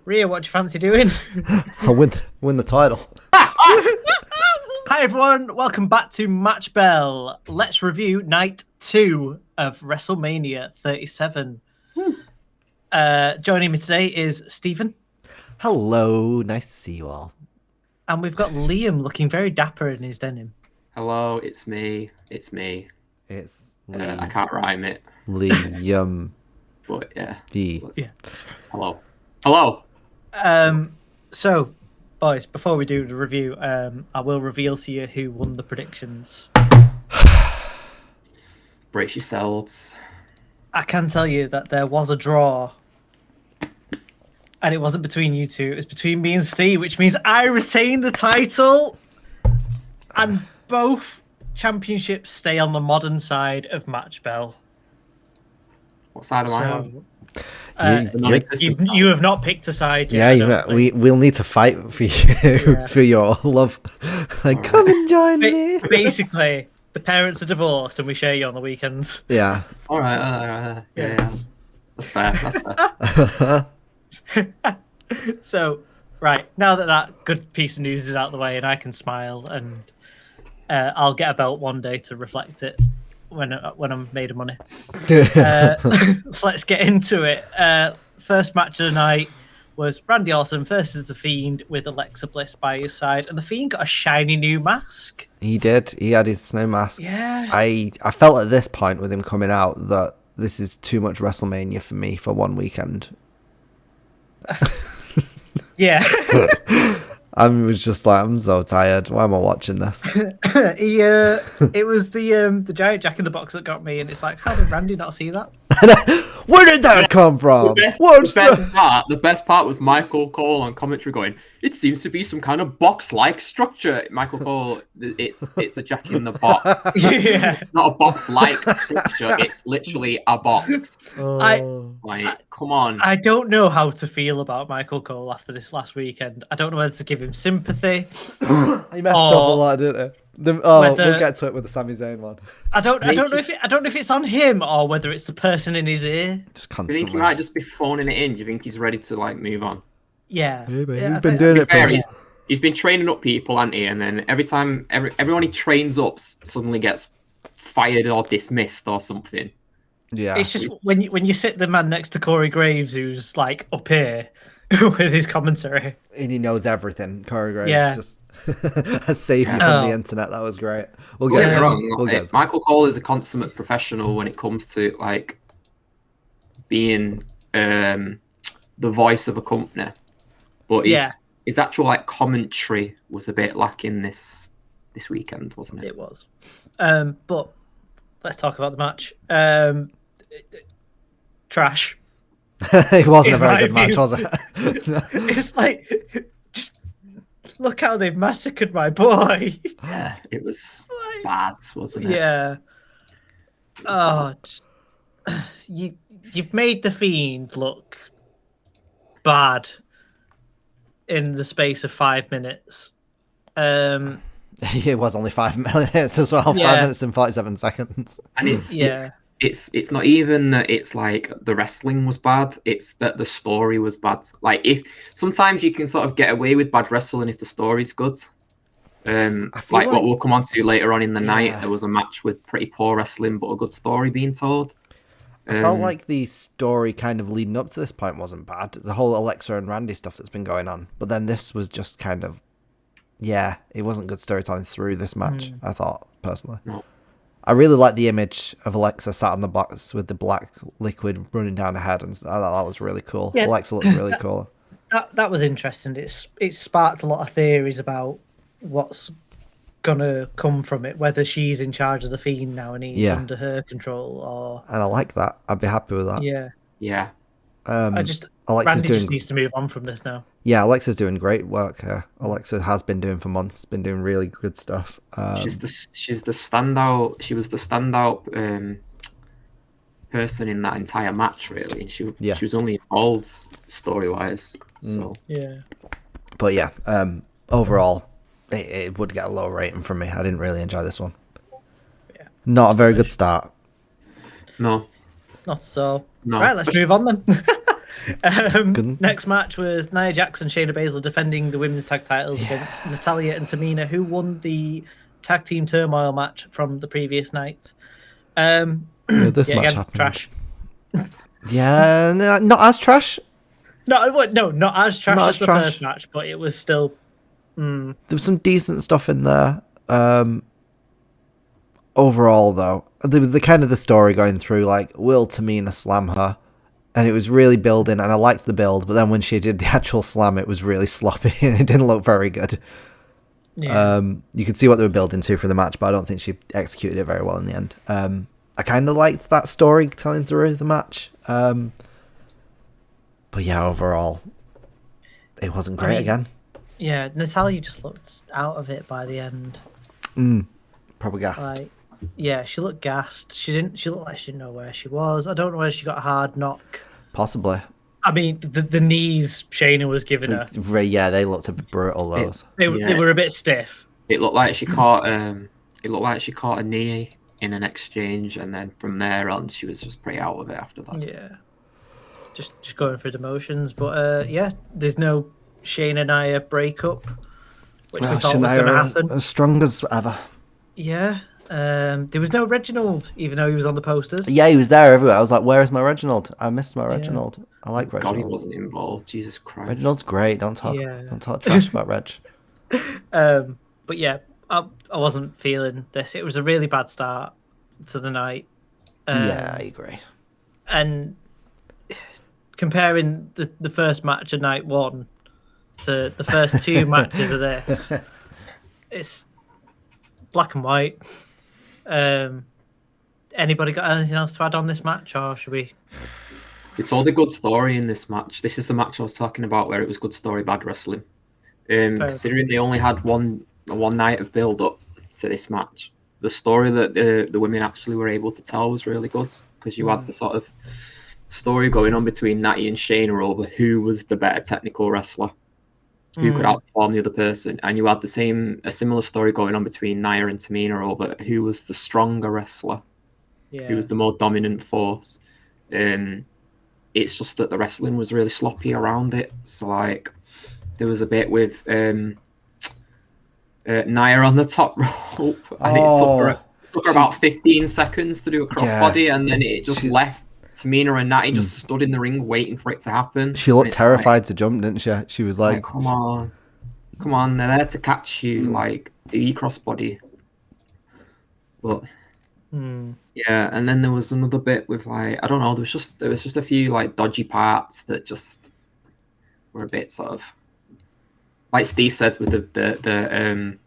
Rhea, what do you fancy doing? I'll win the title. Hi everyone, welcome back to Match Bell. Let's review night 2 of WrestleMania 37. Joining me today is Stephen. Hello, nice to see you all. And we've got Liam looking very dapper in his denim. Hello, it's me. It's me. It's I can't rhyme it. Liam. But yeah. Yes. Hello. Hello. So, boys, before we do the review, I will reveal to you who won the predictions. Brace yourselves. I can tell you that there was a draw. And it wasn't between you two, it was between me and Steve, which means I retain the title. And both championships stay on the modern side of Match Bell. What side am I on? You have not picked a side yet. Yeah, we'll need to fight for you for your love. Like, come and join me. Basically, the parents are divorced and we share you on the weekends. Yeah. All right. Yeah. That's fair. So, right, now that good piece of news is out of the way and I can smile, and I'll get a belt one day to reflect it when I'm made of money. Let's get into it. First match of the night was Brandy Awesome versus The Fiend with Alexa Bliss by his side, and The Fiend got a shiny new mask. He did. He had his snow mask. Yeah. I felt at this point with him coming out that this is too much WrestleMania for me for one weekend. Yeah. I was just like, I'm so tired. Why am I watching this? It was the giant Jack in the Box that got me, and it's like, how did Randy not see that? Where did that come from? The best part was Michael Cole on commentary going, it seems to be some kind of box-like structure. Michael Cole, it's a Jack in the Box. Yeah. Not a box-like structure. It's literally a box. Come on. I don't know how to feel about Michael Cole after this last weekend. I don't know whether to give him sympathy. He messed up a lot, didn't he? We'll get to it with the Sami Zayn one. I don't know if it's on him or whether it's the person in his ear. Just do you think he might just be phoning it in? Do you think he's ready to move on? Yeah. Maybe. He's been doing it for he's been training up people, hasn't he? And then every time everyone he trains up suddenly gets fired or dismissed or something. Yeah. It's just when you sit the man next to Corey Graves, who's like up here with his commentary, and he knows everything. Corey Graves, yeah, just has saved you from the internet. That was great. We'll get wrong. Michael Cole is a consummate professional when it comes to being the voice of a company, but his actual commentary was a bit lacking this weekend, wasn't it? It was. But let's talk about the match. Trash. It wasn't a very good match, was it? It's like, just look how they've massacred my boy. Yeah, it was bad, wasn't it? Yeah. You've made the Fiend look bad in the space of 5 minutes. It was only 5 minutes as well. 5 minutes and 47 seconds. And it's not even that it's like the wrestling was bad, it's that the story was bad. Like, if sometimes you can sort of get away with bad wrestling if the story's good. Like what we'll come on to later on in the night, there was a match with pretty poor wrestling but a good story being told. I felt like the story kind of leading up to this point wasn't bad. The whole Alexa and Randy stuff that's been going on. But then this was just kind of, it wasn't good storytelling through this match, I thought, personally. No. I really like the image of Alexa sat on the box with the black liquid running down her head, and I thought that was really cool. Yeah, Alexa looked really cool. That was interesting. It sparked a lot of theories about what's gonna come from it, whether she's in charge of the Fiend now and he's under her control, or. And I like that. I'd be happy with that. Yeah. Randy just needs to move on from this now. Yeah, Alexa's doing great work here. Alexa has been doing for months. Been doing really good stuff. She's the standout. She was the standout person in that entire match. Really, she was only involved story wise. So But overall, it would get a low rating from me. I didn't really enjoy this one. Yeah. Not a very good start. No. Not so. No. Right, let's move on then. Next match was Nia Jax and Shayna Basil defending the women's tag titles against Natalya and Tamina, who won the tag team turmoil match from the previous night. This match again, happened. Trash. Yeah, not as trash. No, not as trash Not as as the trash. first match, but it was still. There was some decent stuff in there. Overall, though, the kind of the story going through, like, will Tamina slam her? And it was really building, and I liked the build, but then when she did the actual slam, it was really sloppy, and it didn't look very good. Yeah. You could see what they were building to for the match, but I don't think she executed it very well in the end. I kind of liked that story telling through the match. But yeah, overall, it wasn't great again. Yeah, Natalya just looked out of it by the end. Probably gassed. Like, yeah, she looked gassed. She looked like she didn't know where she was. I don't know whether she got a hard knock. Possibly. I mean, the knees Shayna was giving her. Yeah, they looked a bit brutal. Those. They were a bit stiff. It looked like she caught. It looked like she caught a knee in an exchange, and then from there on, she was just pretty out of it after that. Yeah, just going through the motions. But yeah, there's no Shayna Nia breakup, which we thought was going to happen. As strong as ever. Yeah. There was no Reginald, even though he was on the posters. Yeah, he was there everywhere. I was like, "Where is my Reginald? I missed my Reginald. I like Reginald." God, he wasn't involved. Jesus Christ. Reginald's great. Don't talk trash about Reg. But yeah, I wasn't feeling this. It was a really bad start to the night. Yeah, I agree. And comparing the first match of night one to the first two matches of this, it's black and white. Anybody got anything else to add on this match, or should we? They told a good story in this match. This is the match I was talking about, where it was good story, bad wrestling. Considering they only had one night of build up to this match, the story that the women actually were able to tell was really good, because you had the sort of story going on between Natty and Shayna over who was the better technical wrestler, who could outperform the other person, and you had a similar story going on between Nia and Tamina over who was the stronger wrestler, who was the more dominant force. It's just that the wrestling was really sloppy around it. So like, there was a bit with Nia on the top rope, and it took her about 15 seconds to do a crossbody, and then it just left. Tamina and Natty just stood in the ring waiting for it to happen. She looked terrified to jump, didn't she? She was like, come on, they're there to catch you, like the crossbody. But yeah, and then there was another bit with like, I don't know, there was just a few like dodgy parts that just were a bit sort of, like Steve said, with the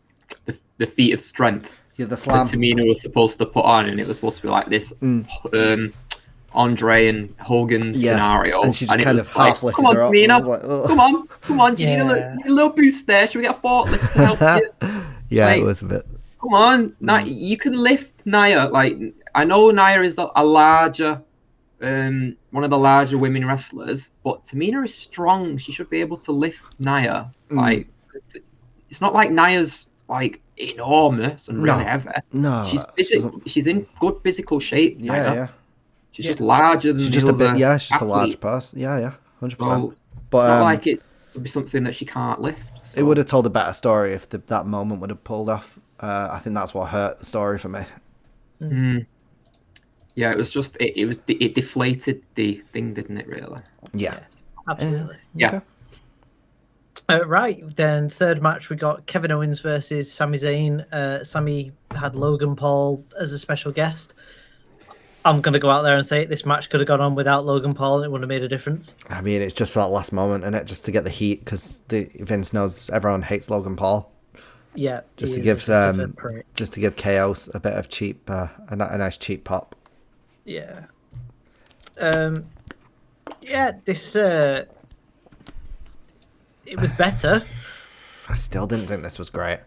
feat of strength. Yeah, the slam. That Tamina was supposed to put on, and it was supposed to be like this Andre and Hogan scenario, and she just kind of like, come on, Tamina, like, come on, do you need a little boost there? Should we get a forklift to help you? Yeah, like, it was a bit. Come on, you can lift Nia. Like, I know Nia is a larger, one of the larger women wrestlers, but Tamina is strong. She should be able to lift Nia. Like, it's not like Nia's like enormous and really heavy. No, she's in good physical shape. Yeah. She's just larger than she's just the a bit. other Yeah, she's just a large athletes. person. Yeah, 100%. So, but it's not like it would be something that she can't lift. So. It would have told a better story if that moment would have pulled off. I think that's what hurt the story for me. Yeah, it was just it deflated the thing, didn't it? Really? Yeah, absolutely. Yeah. Right, then third match we got Kevin Owens versus Sami Zayn. Sami had Logan Paul as a special guest. I'm going to go out there and say it. This match could have gone on without Logan Paul and it wouldn't have made a difference. I mean, it's just for that last moment, and it just to get the heat, because Vince knows everyone hates Logan Paul. Yeah, just to give KO a bit of cheap, a nice cheap pop. Yeah. This it was better. I still didn't think this was great.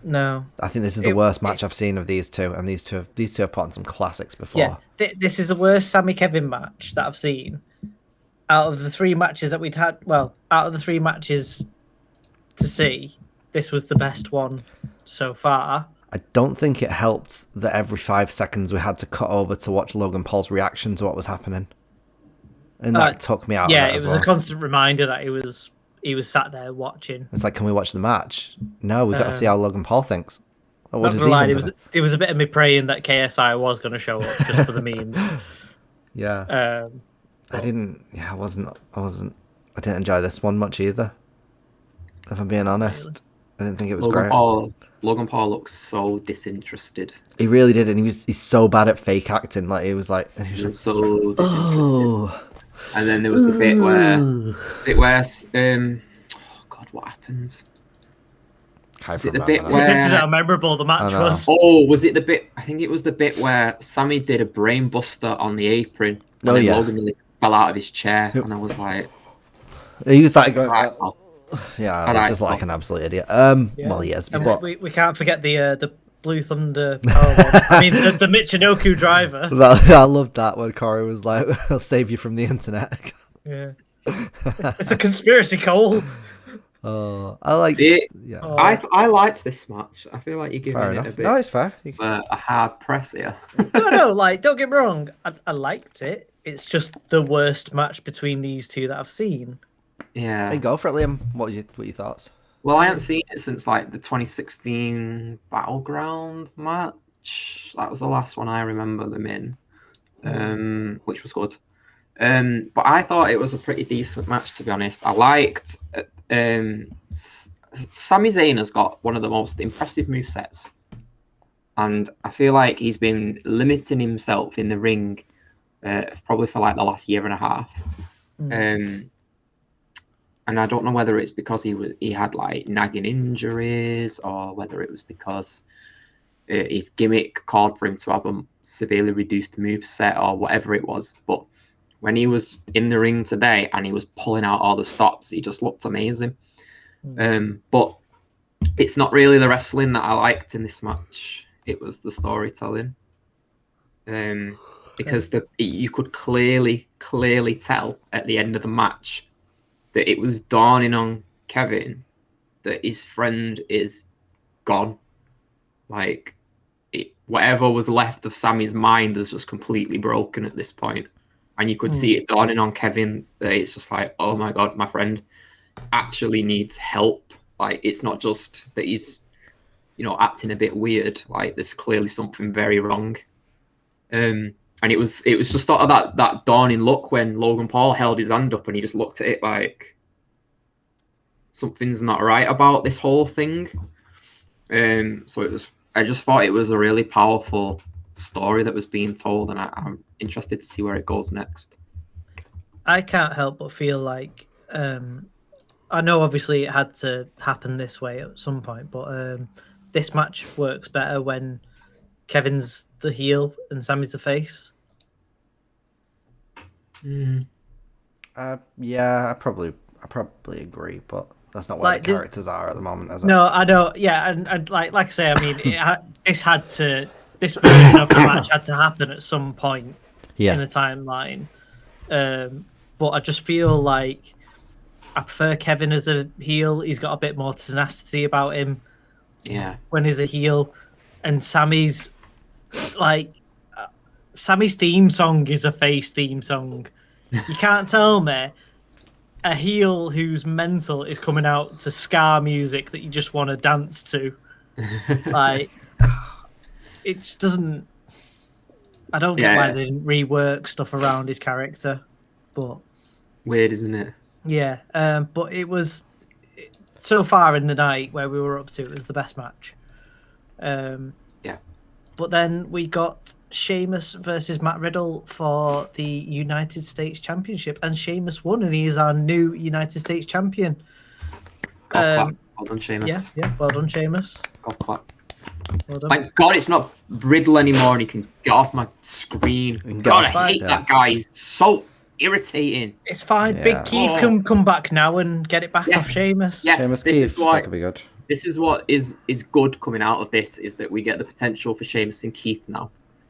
No, I think this is the worst match I've seen of these two, and these two have put on some classics before. Yeah, this is the worst Sami Kevin match that I've seen. Out of the three matches that we'd had, out of the three matches to see, this was the best one so far. I don't think it helped that every 5 seconds we had to cut over to watch Logan Paul's reaction to what was happening. and that took me out. Yeah, of it was a constant reminder that he was sat there watching. It's like, can we watch the match? No, we got to see how Logan Paul thinks. Not gonna lie, it was a bit of me praying that KSI was going to show up just for the memes. Yeah. I didn't enjoy this one much either. If I'm being honest, really? I didn't think it was great. Logan Paul looks so disinterested. He really did, and he's so bad at fake acting. Like he was so disinterested. Oh. And then there was a bit where, oh God, what happened? Was it the bit where this is how memorable the match was? Oh, was it the bit? I think it was the bit where Sami did a brain buster on the apron, and then Logan really fell out of his chair, and I was like, he was like, just like an absolute idiot. Well, he is, but we can't forget the Blue Thunder powerbomb. I mean, the Michinoku driver. I loved that when Corey was like, "I'll save you from the internet." Yeah, it's a conspiracy, Cole. Oh, I like it. Yeah, I liked this match. I feel like you're giving it a bit. No, it's fair. A hard press here. No, like don't get me wrong. I liked it. It's just the worst match between these two that I've seen. Yeah. Hey, go for it, Liam. What are your thoughts? Well, I haven't seen it since like the 2016 Battleground match. That was the last one I remember them in, which was good. But I thought it was a pretty decent match, to be honest. I liked Sami Zayn has got one of the most impressive movesets. And I feel like he's been limiting himself in the ring probably for like the last year and a half. And I don't know whether it's because he had like nagging injuries or whether it was because his gimmick called for him to have a severely reduced moveset or whatever it was. But when he was in the ring today and he was pulling out all the stops, he just looked amazing. But it's not really the wrestling that I liked in this match. It was the storytelling. Because you could clearly tell at the end of the match that it was dawning on Kevin that his friend is gone. Like, whatever was left of Sami's mind is just completely broken at this point. And you could see it dawning on Kevin that it's just like, oh my God, my friend actually needs help. Like, it's not just that he's, acting a bit weird. Like, there's clearly something very wrong. And it was just sort of that dawning look when Logan Paul held his hand up and he just looked at it like something's not right about this whole thing. So I just thought it was a really powerful story that was being told, and I'm interested to see where it goes next. I can't help but feel like I know obviously it had to happen this way at some point, but this match works better when Kevin's the heel and Sami's the face. Yeah, I probably agree, but that's not where the characters are at the moment, is it? No, I don't. Yeah, and like I say, I mean, this version of the match had to happen at some point in the timeline. But I just feel like I prefer Kevin as a heel. He's got a bit more tenacity about him. Yeah. When he's a heel, and Sami's theme song is a face theme song. You can't tell me a heel who's mental is coming out to ska music that you just want to dance to. Like, it just doesn't. I don't get why they didn't rework stuff around his character, but weird, isn't it? Yeah, but it was so far in the night where we were up to. It was the best match. But then we got Sheamus versus Matt Riddle for the United States Championship, and Sheamus won, and he is our new United States champion. Well done, Sheamus. Yeah, well done, Sheamus. God clap. Well done. Thank God it's not Riddle anymore, and he can get off my screen. God, I hate that guy. He's so irritating. It's fine. Yeah. Big Keith can come back now and get it back off Sheamus. Yes, Sheamus this is why. That could be good. This is what is good coming out of this, is that we get the potential for Sheamus and Keith now.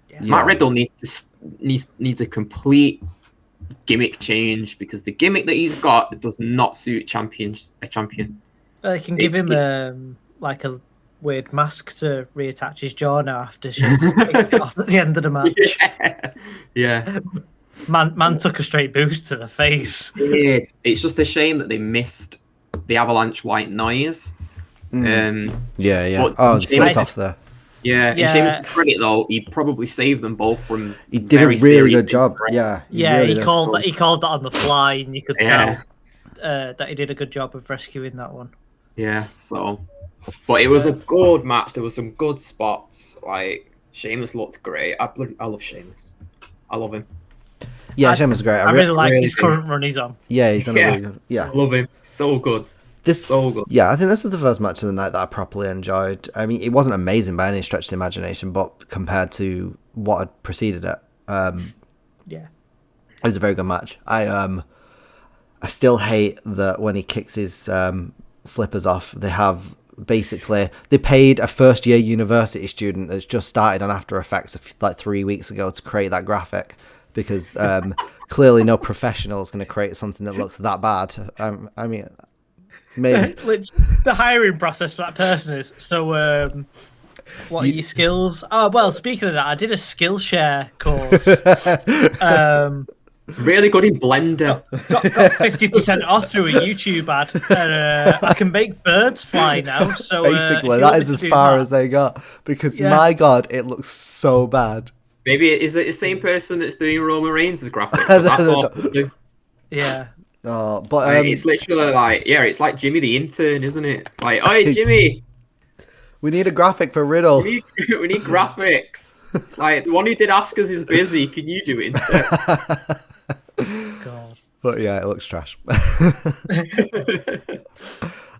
Yeah. Matt Riddle needs a complete gimmick change, because the gimmick that he's got does not suit a champion. They can give him like a weird mask to reattach his jaw now after Sheamus taking it off at the end of the match. Yeah. Man took a straight boost to the face. It's just a shame that they missed the Avalanche White Noise. Yeah. But Oh, the Sheamus slip off there. Yeah, in Yeah. Sheamus' credit though, he probably saved them both from. He did a very really serious good job. injury. Yeah. He called that on the fly, and you could Yeah. tell that he did a good job of rescuing that one. Yeah, so, but it was a good match. There were some good spots. Like Sheamus looked great. I love Sheamus. I love him. Yeah, Sheamus is great. I really like really his do. current run he's on. Yeah, he's done a really good. Yeah. I love him. So good. So good. Yeah, I think this was the first match of the night that I properly enjoyed. I mean, it wasn't amazing by any stretch of the imagination, but compared to what had preceded it, Yeah. it was a very good match. I still hate that when he kicks his slippers off, they paid a first year university student that's just started on After Effects like 3 weeks ago to create that graphic, because clearly no professional is going to create something that looks that bad. I mean, maybe the hiring process for that person is so. What are your skills? Oh well, speaking of that, I did a Skillshare course. Really good in Blender. Got 50% off through a YouTube ad. I can make birds fly now. So basically, that is as far as they got. Because my God, it looks so bad. Maybe is it the same person that's doing Roman Reigns' graphics? That's awful. Yeah. Oh, but it's literally like it's like Jimmy the intern, isn't it? It's like, oh Jimmy, we need a graphic for Riddle. We need graphics. It's like the one who did Oscars is busy. Can you do it instead? God. But yeah, it looks trash.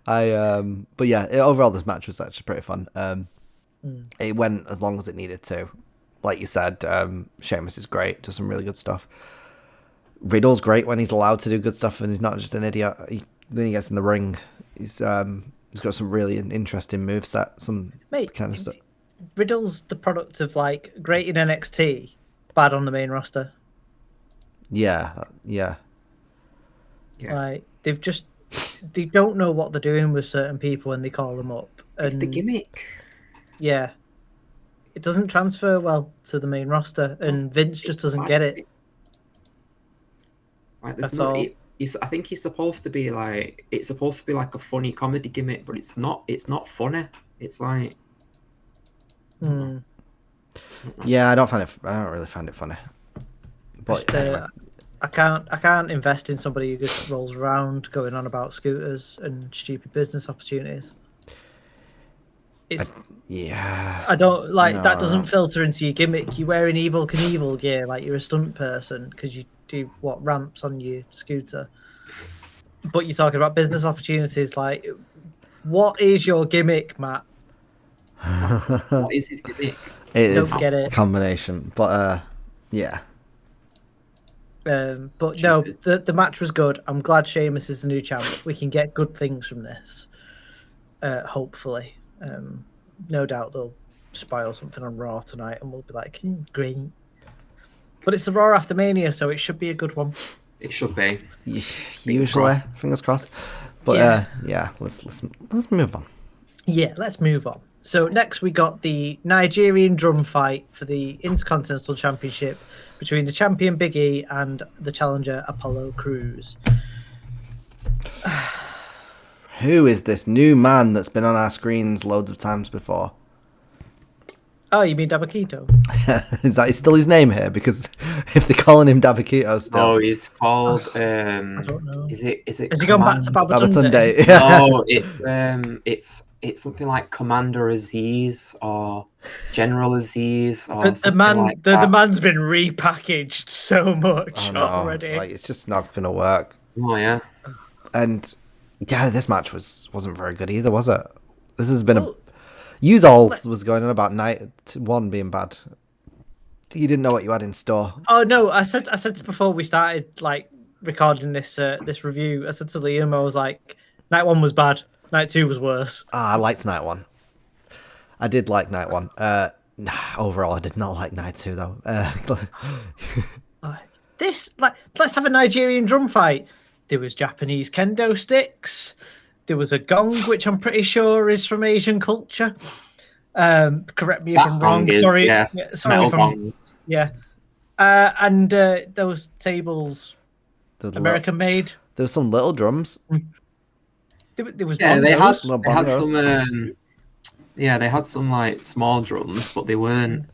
But yeah, overall this match was actually pretty fun. It went as long as it needed to. Like you said, Sheamus is great, does some really good stuff. Riddle's great when he's allowed to do good stuff and he's not just an idiot. Then he gets in the ring. He's got some really interesting moveset, some kind of stuff. Riddle's the product of like great in NXT, bad on the main roster. Yeah. Like they don't know what they're doing with certain people when they call them up. And it's the gimmick. Yeah. It doesn't transfer well to the main roster, and Vince just doesn't get it. Like, I think he's supposed to be like, it's supposed to be like a funny comedy gimmick, but it's not. It's not funny. It's like. Yeah, I don't really find it funny. But anyway. I can't invest in somebody who just rolls around going on about scooters and stupid business opportunities. I don't like that. Doesn't filter into your gimmick. You're wearing Evil Knievel gear like you're a stunt person because you do ramps on your scooter. But you're talking about business opportunities. Like, what is your gimmick, Matt? What is his gimmick? Don't get it. Combination, but yeah. But no, the match was good. I'm glad Sheamus is the new champ. We can get good things from this. Hopefully. No doubt they'll spoil something on Raw tonight and we'll be like, great. But it's the Raw after Mania, so it should be a good one. It should be. Usually, fingers crossed. But yeah, let's move on. Yeah, let's move on. So next we got the Nigerian drum fight for the Intercontinental Championship between the champion Big E and the challenger Apollo Crews. Who is this new man that's been on our screens loads of times before? Oh, you mean Dabakito? Is that still his name here? Because if they're calling him Dabakito still. Oh, he's called. I don't know. Is it? Has he gone back to Babatunde? No, it's something like Commander Aziz or General Aziz or the man's been repackaged so much already. Like, it's just not gonna work. Oh yeah. And yeah, this match wasn't very good either, was it? This has been Use all was going on about night one being bad. You didn't know what you had in store. Oh no, I said before we started like recording this review. I said to Liam, I was like, night one was bad, night two was worse. I liked night one. I did like night one. Overall, I did not like night two though. Let's have a Nigerian drum fight. There was Japanese kendo sticks. There was a gong, which I'm pretty sure is from Asian culture. Correct me if I'm wrong. Sorry. Yeah. Sorry if I'm. Yeah. And those tables, American made. There was some little drums. There was Yeah, bongos. they had some. Yeah, they had some like small drums, but they weren't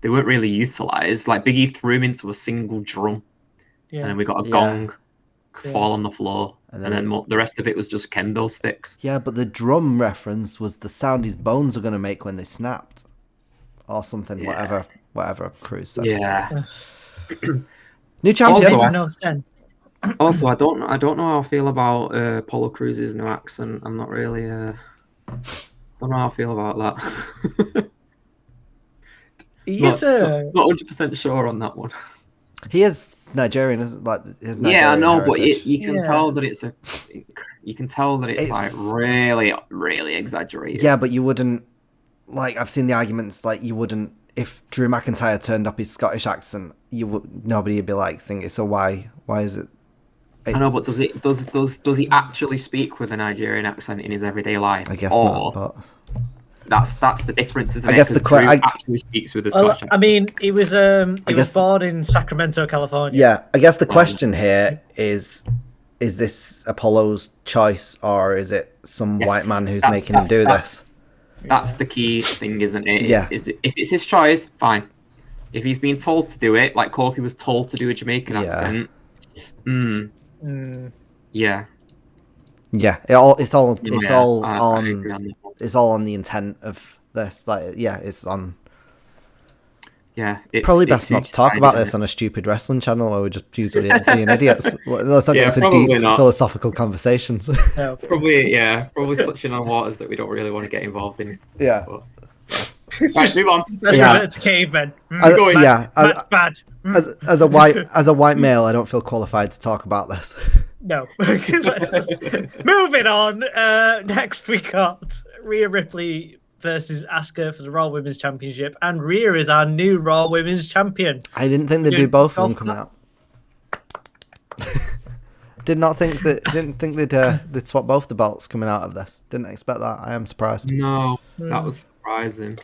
really utilized. Like Big E threw him into a single drum, and then we got a gong fall on the floor, and then the rest of it was just kendo sticks. Yeah, but the drum reference was the sound his bones are going to make when they snapped, or something. Whatever Cruz said. Yeah. New champion. Also, no sense. Also, I don't know how I feel about Apollo Cruz's new accent. I'm not really. Don't know how I feel about that. He's not 100% sure on that one. He is Nigerian, isn't like his Nigerian yeah, I know, heritage. but you can tell that it's like really, really exaggerated. Yeah, but you wouldn't like. I've seen the arguments like you wouldn't if Drew McIntyre turned up his Scottish accent. Nobody would be like, thinking. So why is it? I know, but does he actually speak with a Nigerian accent in his everyday life? I guess not, but that's the difference, isn't it? I guess Drew actually speaks with a Scottish accent. I mean, he was born in Sacramento, California. Yeah, I guess the question here is this Apollo's choice, or is it some white man who's making him do this? That's the key thing, isn't it? Yeah. If it's his choice, fine. If he's being told to do it, like Kofi was told to do a Jamaican accent, yeah. Yeah, it's all on the intent of this. Like, yeah, it's on. Yeah, probably best not to talk about this on a stupid wrestling channel where we're just usually being idiots. Let's not get into deep philosophical conversations. No, probably touching on waters that we don't really want to get involved in. Yeah. But, right, move on. Let's revert to cavemen. Bad. As a white male, I don't feel qualified to talk about this. No. Moving on. Next we got Rhea Ripley versus Asuka for the Raw Women's Championship, and Rhea is our new Raw Women's Champion. I didn't think they'd do both of them coming out. Didn't think they'd swap both the belts coming out of this. Didn't expect that. I am surprised. No, that was surprising.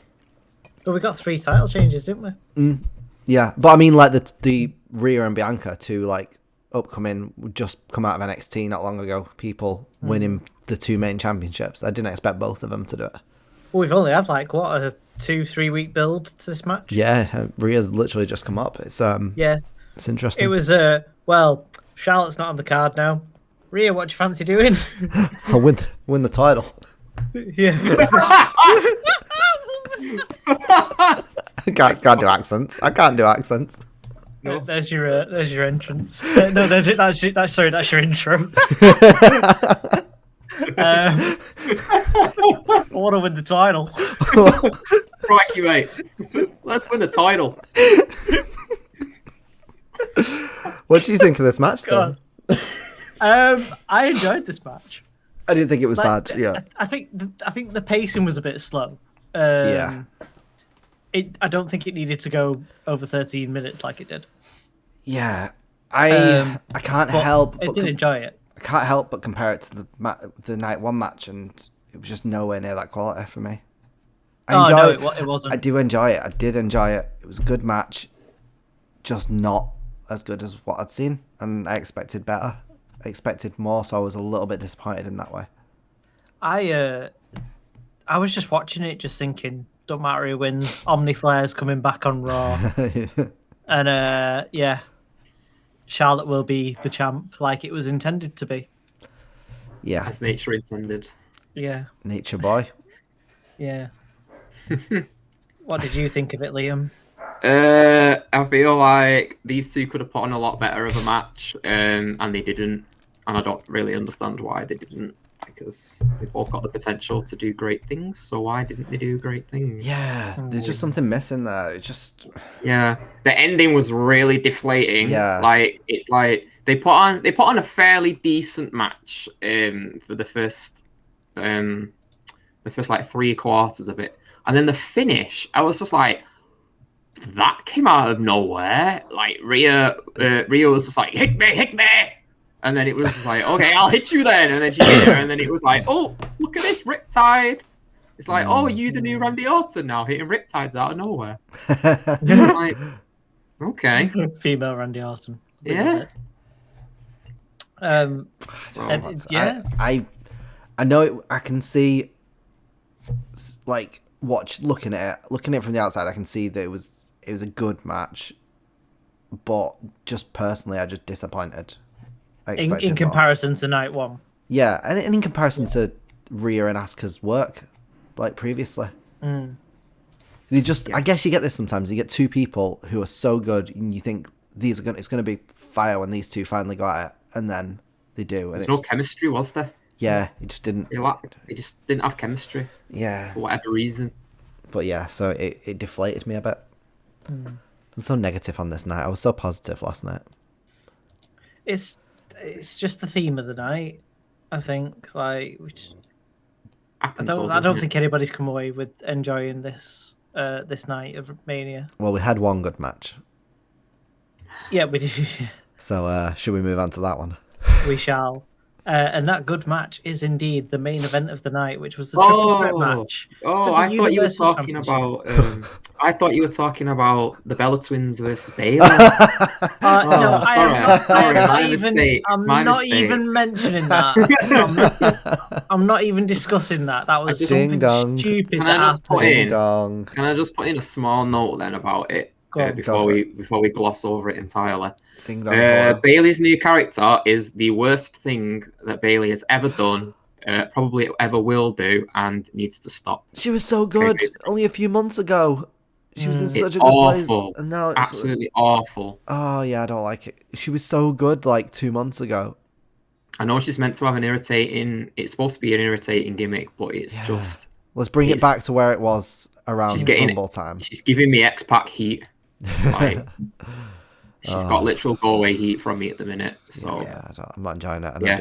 But we got 3 title changes, didn't we? Yeah, but I mean, like the Rhea and Bianca, two like upcoming, just come out of NXT not long ago. People winning the 2 main championships. I didn't expect both of them to do it. Well, we've only had like what a 2-3 week build to this match. Yeah, Rhea's literally just come up. It's it's interesting. It was well, Charlotte's not on the card now. Rhea, what do you fancy doing? I'll win the title. Yeah. I can't do accents. I can't do accents. No. There's your entrance. No, that's your intro. I want to win the title. Crikey, mate. Let's win the title. What do you think of this match, then? I enjoyed this match. I didn't think it was bad. Yeah, I think the pacing was a bit slow. Yeah. I don't think it needed to go over 13 minutes like it did. Yeah, I can't help. I did enjoy it. I can't help but compare it to the night 1 match, and it was just nowhere near that quality for me. It wasn't. I do enjoy it. I did enjoy it. It was a good match, just not as good as what I'd seen, and I expected better. I expected more, so I was a little bit disappointed in that way. I was just watching it, just thinking, don't matter who wins. Omni Flair's coming back on Raw, and yeah, Charlotte will be the champ, like it was intended to be. Yeah, as nature intended. Yeah, nature boy. Yeah. What did you think of it, Liam? I feel like these two could have put on a lot better of a match, and they didn't. And I don't really understand why they didn't, because they both got the potential to do great things. So why didn't they do great things? Yeah, there's just something missing there. It just the ending was really deflating. Yeah, like it's like they put on a fairly decent match for the first like 3 quarters of it, and then the finish, I was just like, that came out of nowhere. Like Rhea was just like, hit me. And then it was like, okay, I'll hit you then. And then she hit her. And then it was like, oh, look at this, Riptide. It's like, oh, you the new Randy Orton now, hitting Riptides out of nowhere. Like, Okay. Female Randy Orton. We Yeah. love it. So And yeah. I know it, I can see, like, looking at it from the outside, I can see that it was a good match, but just personally, I just disappointed. I in expected more. comparison to night one. Yeah, and in comparison to Rhea and Asuka's work, like previously. They just, I guess you get this sometimes. You get two people who are so good, and you think it's going to be fire when these two finally go at it, and then they do. And there's no chemistry, was there? Yeah, it just didn't. They just didn't have chemistry. Yeah. For whatever reason. But yeah, so it deflated me a bit. I was so negative on this night. I was so positive last night. It's just the theme of the night, I think. Like, which I don't think anybody's come away with enjoying this this night of Mania. Well, we had one good match. Yeah, we did. So should we move on to that one? We shall. And that good match is indeed the main event of the night, which was the triple threat match. Oh, I thought you were talking about. I thought you were talking about the Bella Twins versus Bailey. No, I'm not even mentioning that. I'm not even discussing that. That was something stupid. Can I just put in a small note then about it? Before we gloss over it entirely. Bailey's new character is the worst thing that Bailey has ever done, probably ever will do, and needs to stop. She was so good only a few months ago. She was in such a good awful. place. And now it's absolutely awful. Oh yeah, I don't like it. She was so good like 2 months ago. I know she's meant to have it's supposed to be an irritating gimmick, but it's just... Let's bring it back to where it was around Rumble time. She's giving me X-Pac heat. Like, she's got literal go away heat from me at the minute. So I'm not enjoying it. I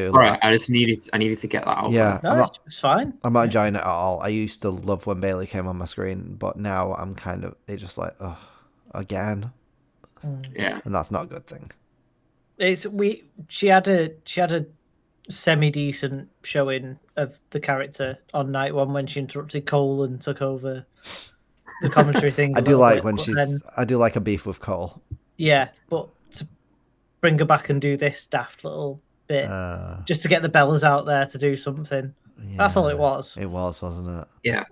just needed to get that out. Yeah, it's fine. I'm not enjoying it at all. I used to love when Bailey came on my screen, but now I'm kind of just like, oh, again. Yeah, and that's not a good thing. She had a semi-decent showing of the character on night one when she interrupted Cole and took over the commentary thing. I do like I do like a beef with Cole. Yeah, but to bring her back and do this daft little bit just to get the Bellas out there to do something. Yeah, that's all it was. It was, wasn't it? Yeah.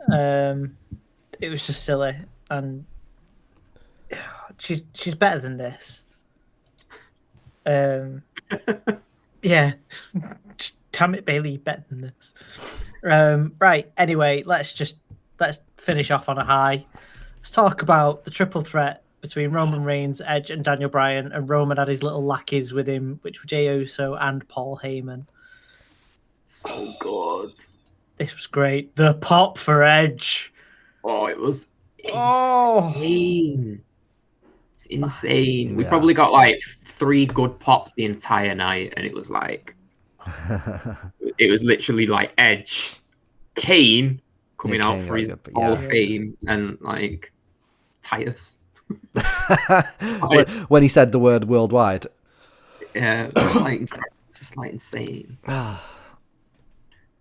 It was just silly, and she's better than this. Yeah. Damn it, Bailey, better than this. Right. Anyway, let's finish off on a high. Let's talk about the triple threat between Roman Reigns, Edge, and Daniel Bryan. And Roman had his little lackeys with him, which were Jey Uso and Paul Heyman. So good. This was great. The pop for Edge. Oh, it was insane. It's insane. We probably got like 3 good pops the entire night, and it was like, it was literally like Edge, Kane coming out for his Hall of Fame, and like Titus. When he said the word worldwide. Yeah, it was like it's just like insane.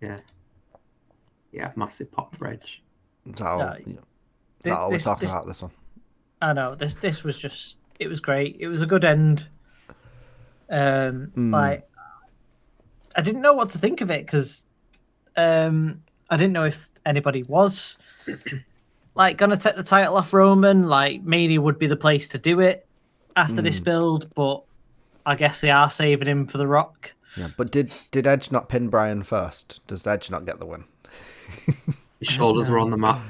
Yeah, massive pop for Edge. We're talking about this one. I know this was just, it was great. It was a good end. Like, I didn't know what to think of it because I didn't know if anybody was like gonna take the title off Roman. Like, Mania would be the place to do it after this build, but I guess they are saving him for The Rock. Yeah, but did Edge not pin Bryan first? Does Edge not get the win? His shoulders were on the mat.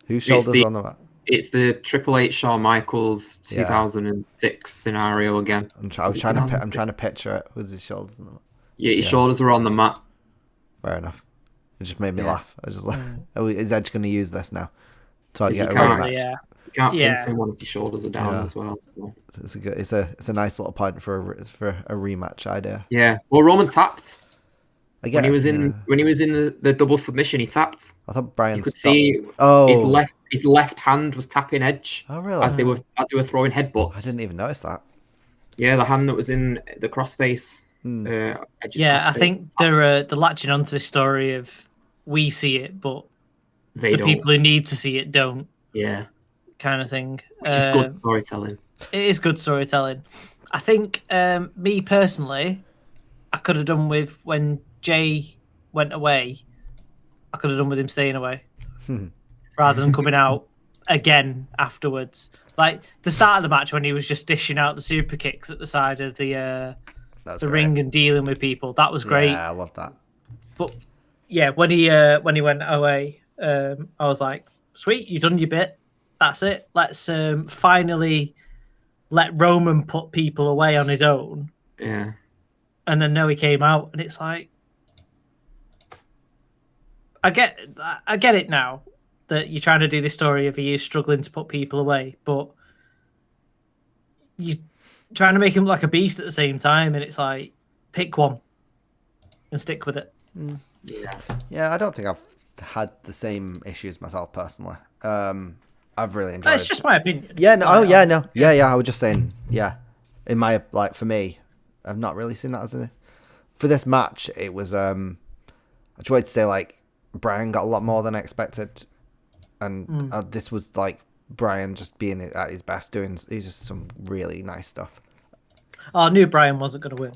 Whose shoulders were on the mat? It's the Triple H Shawn Michaels 2006 scenario again. I'm trying to picture it with his shoulders on the mat. Yeah, his shoulders were on the mat. Fair enough. It just made me laugh. I was just like, is Edge going to use this now to get a rematch? Yeah. You can't pin someone if your shoulders are down as well. So. It's a nice little point for a rematch idea. Yeah. Well, Roman tapped. Again, when he was in the double submission, he tapped. I thought Bryan. You could see his left hand was tapping Edge. Oh really? As they were throwing headbutts. I didn't even notice that. Yeah, the hand that was in the crossface. I think they're latching onto the story of we see it, but the people who need to see it don't. Yeah, kind of thing. Which is good storytelling. It is good storytelling. I think me personally, I could have done with when Jay went away. I could have done with him staying away rather than coming out again afterwards. Like the start of the match when he was just dishing out the super kicks at the side of the ring and dealing with people. That was great. Yeah, I love that. But yeah, when he went away, I was like, sweet, you've done your bit. That's it. Let's finally let Roman put people away on his own. Yeah. And then no, he came out, and it's like, I get it now that you're trying to do this story of he is struggling to put people away, but you're trying to make him look like a beast at the same time, and it's like, pick one and stick with it. Yeah, I don't think I've had the same issues myself personally. I've really enjoyed. It's just my opinion. Yeah, no, I was just saying, yeah. In my for me, I've not really seen that as a. For this match, it was I just wanted to say like Bryan got a lot more than I expected, and this was like Bryan just being at his best, doing just some really nice stuff. Oh, I knew Bryan wasn't going to win.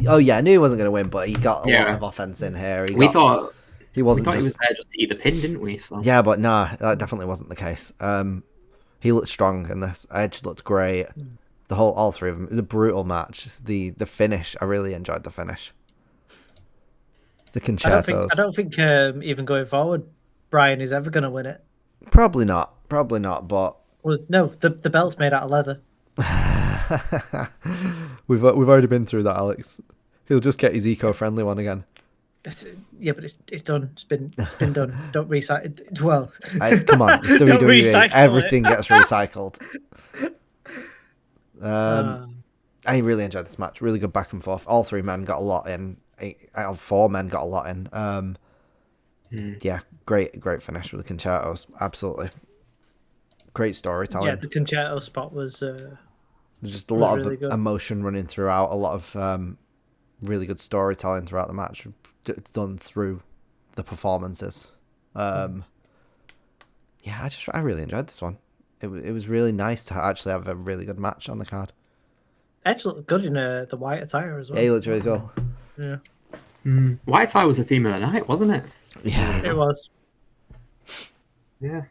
Oh yeah, I knew he wasn't going to win, but he got a lot of offense in here. We thought he wasn't. He was there just to eat the pin, didn't we? So. Yeah, but nah, that definitely wasn't the case. He looked strong in this. Edge looked great. All three of them. It was a brutal match. The finish, I really enjoyed the finish. The concertos. I don't think even going forward, Bryan is ever going to win it. Probably not. But no, the belt's made out of leather. We've already been through that, Alex. He'll just get his eco-friendly one again. Yeah, but it's done. It's been done. Don't recycle it. Well, come on, it's WWE. Everything gets recycled. I really enjoyed this match. Really good back and forth. All three men got a lot in. 8 out of 4 men got a lot in. Yeah, great finish with the concertos. Absolutely, great storytelling. Yeah, the concerto spot was. There's just a lot really of good. emotion running throughout. A lot of really good storytelling throughout the match, done through the performances. Yeah, I really enjoyed this one. It was really nice to actually have a really good match on the card. Edge looked good in the white attire as well. Yeah, he looked really cool. Yeah. White tie was the theme of the night, wasn't it? Yeah, it was. Yeah.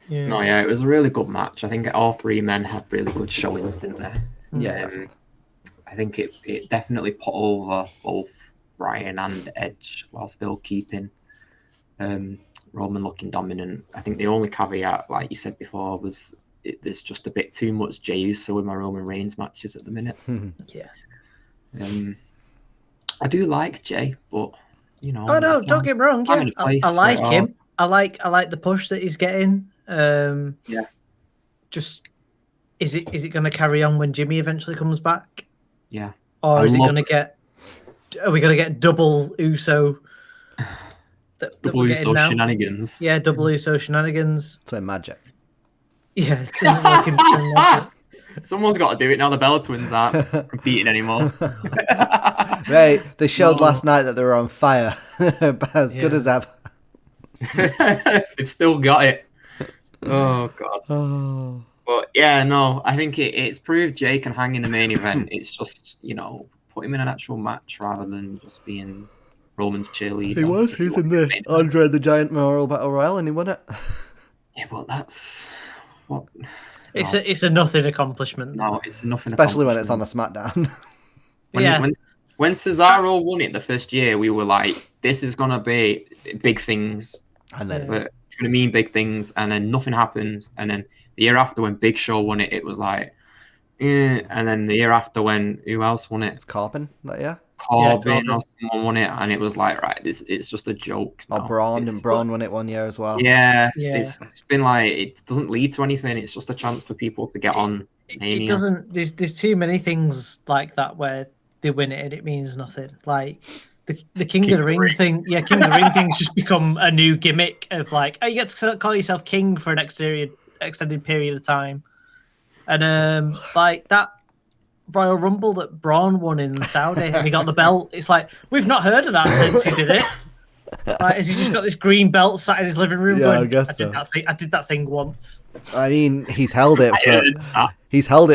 Yeah. No, yeah, it was a really good match. I think all three men had really good showings, didn't they? Yeah. I think it definitely put over both Bryan and Edge while still keeping Roman looking dominant. I think the only caveat, like you said before, was there's just a bit too much Jey Uso in my Roman Reigns matches at the minute. Yeah. I do like Jey, but you know. Oh no! Don't get me wrong. Yeah, I like him. I like the push that he's getting. Yeah. Just is it going to carry on when Jimmy eventually comes back? Yeah. Or is it going to get? Are we going to get double Uso? Double Uso shenanigans. Yeah, double Uso shenanigans. Twin magic. Yeah. Someone's got to do it now. The Bella Twins aren't competing anymore. Right, they showed last night that they were on fire, but as good as ever. They've still got it. Oh god. Oh. But yeah, no, I think it's proved Jey can hang in the main event. It's just, put him in an actual match rather than just being Roman's cheerleader. He's in the Andre the Giant Memorial Battle Royal and he won it. Yeah, well, that's what. It's a nothing accomplishment. No, it's a nothing. Especially when it's on a SmackDown. When Cesaro won it the first year, we were like, "This is gonna be big things," and then it's gonna mean big things, and then nothing happened. And then the year after, when Big Show won it, it was like, and then the year after, when who else won it? It's Corbin that year. Corbin or someone won it, and it was like, right, it's just a joke. Or Braun won it one year as well. Yeah, it's been like, it doesn't lead to anything. It's just a chance for people to get on Mania. It doesn't. There's too many things like that where they win it and it means nothing. Like the King of the Ring thing. Yeah, King of the Ring thing's just become a new gimmick of like, you get to call yourself king for an extended period of time, and like that Royal Rumble that Braun won in Saudi and he got the belt. It's like, we've not heard of that since he did it. Like, has he just got this green belt sat in his living room? Yeah, going, I guess I did so. that thing. I did that thing once. I mean, he's held it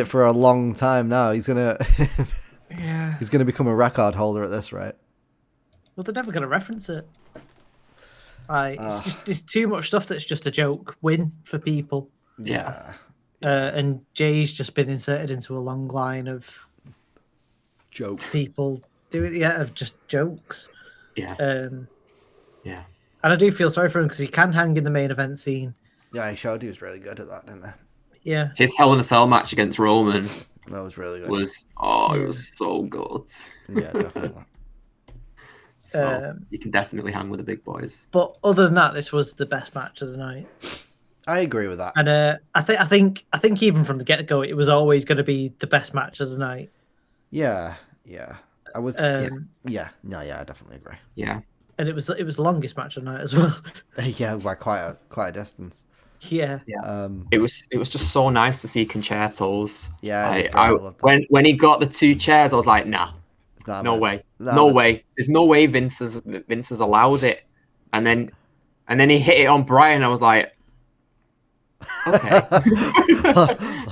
for a long time now. He's gonna Yeah. he's gonna become a record holder at this rate. Well, they're never going to reference it. Like, it's just there's too much stuff that's just a joke win for people. Yeah. And Jay's just been inserted into a long line of Joke. people doing of just jokes. Yeah. Yeah. And I do feel sorry for him because he can hang in the main event scene. Yeah, he showed he was really good at that, didn't he? Yeah. His Hell in a Cell match against Roman That was really good. it was so good. Yeah, definitely. So you can definitely hang with the big boys. But other than that, this was the best match of the night. I agree with that. And I think even from the get go, it was always going to be the best match of the night. Yeah. I was. I definitely agree. Yeah. And it was the longest match of the night as well. Yeah, by quite a distance. Yeah. It was just so nice to see concertos. Yeah. When he got the 2 chairs, I was like, nah, no way. There's no way Vince has allowed it. And then he hit it on Bryan. I was like, okay,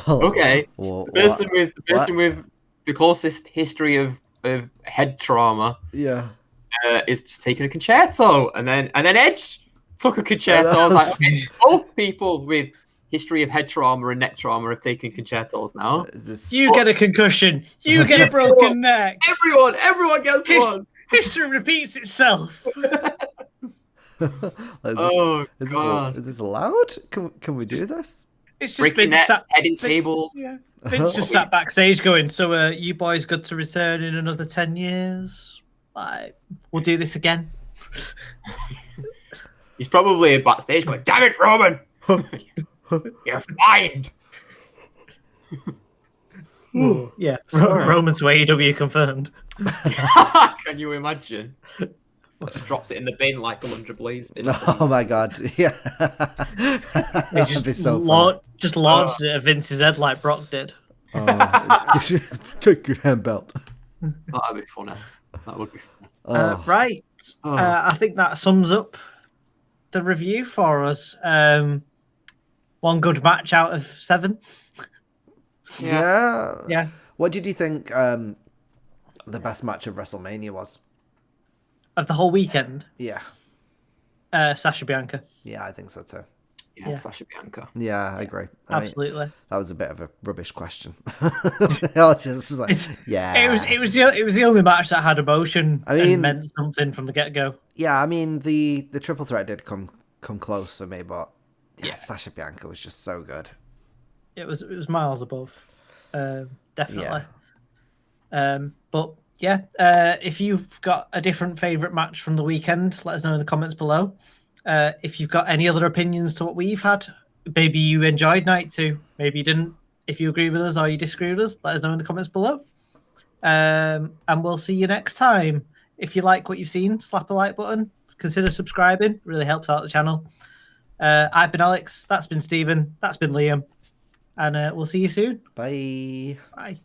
okay. The person with the closest history of head trauma, is just taking a concerto, and then Edge took a concerto. I was like, okay, both people with history of head trauma and neck trauma have taken concertos now. You get a concussion. You get a broken neck. Everyone gets one. History repeats itself. God. Is this allowed? Can we do this? It's just been heading tables. Yeah. Vince just sat backstage going, so you boys good to return in another 10 years? Like, we'll do this again. He's probably backstage going, damn it, Roman! You're fined! Yeah, Roman to AEW confirmed. Can you imagine? Just drops it in the bin like 100 Blaze. Oh my god, yeah. He just launched it at Vince's head like Brock did. Take your hand belt. That'd be funny. That would be funny. Right. I think that sums up the review for us. One good match out of 7. Yeah. What did you think the best match of WrestleMania was? Of the whole weekend? Yeah. Sasha Bianca. Yeah, I think so too. Yeah, Sasha Bianca. Yeah, I agree. Absolutely. That was a bit of a rubbish question. It was the only match that had emotion and meant something from the get go. Yeah, I mean the triple threat did come close for me, but Sasha Bianca was just so good. It was miles above, definitely. But if you've got a different favourite match from the weekend, let us know in the comments below. If you've got any other opinions to what we've had, maybe you enjoyed night 2, maybe you didn't. If you agree with us or you disagree with us, let us know in the comments below. And we'll see you next time. If you like what you've seen, slap a like button. Consider subscribing. It really helps out the channel. I've been Alex. That's been Stephen. That's been Liam. And we'll see you soon. Bye. Bye.